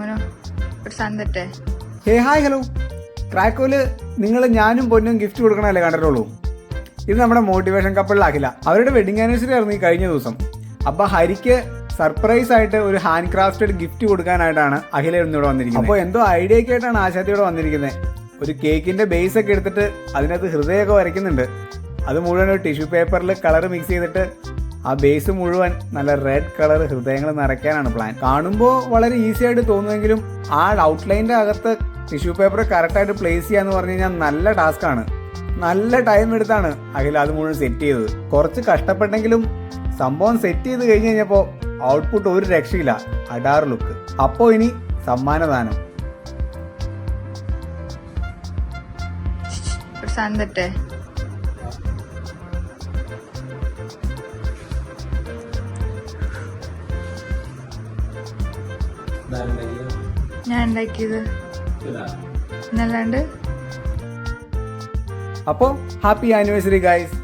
മോനോ ഒരു സന്തട്ടെ. ഹേ hi hello. ക്രാക്കോല് നിങ്ങൾ ഞാനും പൊന്നും ഗിഫ്റ്റ് കൊടുക്കണല്ലേ കണ്ടിട്ടുള്ളൂ. ഇത് നമ്മുടെ മോട്ടിവേഷൻ കപ്പിളിലാക്കില്ല. അവരുടെ വെഡിങ് ആനിവേഴ്സറി ആയിരുന്നു ഈ കഴിഞ്ഞ ദിവസം. അപ്പൊ ഹരിക്ക് സർപ്രൈസ് ആയിട്ട് ഒരു ഹാൻഡ് ക്രാഫ്റ്റഡ് ഗിഫ്റ്റ് കൊടുക്കാനായിട്ടാണ് അഖില ഇവിടെ വന്നിരിക്കുന്നത്. അപ്പോൾ എന്തോ ഐഡിയ ഒക്കെ ആയിട്ടാണ് ആശാത്തിയോടെ വന്നിരിക്കുന്നത്. ഒരു കേക്കിന്റെ ബേസ് ഒക്കെ എടുത്തിട്ട് അതിനകത്ത് ഹൃദയമൊക്കെ വരയ്ക്കുന്നുണ്ട്. അത് മുഴുവൻ ഒരു ടിഷ്യൂ പേപ്പറിൽ കളർ മിക്സ് ചെയ്തിട്ട് ആ ബേസ് മുഴുവൻ നല്ല റെഡ് കളർ ഹൃദയങ്ങൾ നിറയ്ക്കാനാണ് പ്ലാൻ. കാണുമ്പോൾ വളരെ ഈസി ആയിട്ട് തോന്നുമെങ്കിലും ആ ഔട്ട്ലൈൻ്റെ അകത്ത് ടിഷ്യൂ പേപ്പർ കറക്റ്റായിട്ട് പ്ലേസ് ചെയ്യാന്ന് പറഞ്ഞു കഴിഞ്ഞാൽ നല്ല ടാസ്ക്കാണ്. നല്ല ടൈം എടുത്താണ് അഖില അത് മുഴുവൻ സെറ്റ് ചെയ്തത്. കുറച്ച് കഷ്ടപ്പെട്ടെങ്കിലും സംഭവം സെറ്റ് ചെയ്ത് കഴിഞ്ഞ് കഴിഞ്ഞപ്പോൾ ഔട്ട്പുട്ട് ഒരു രക്ഷയില്ല. അഡാർ ലുക്ക്. അപ്പോൾ ഇനി സമ്മാനദാനം. ഒരു സന്തട്ടെ. ഞാൻ ഉണ്ടാക്കിയത് എന്നല്ലാണ്ട്. അപ്പോൾ ഹാപ്പി ആനിവേഴ്സറി ഗൈസ്.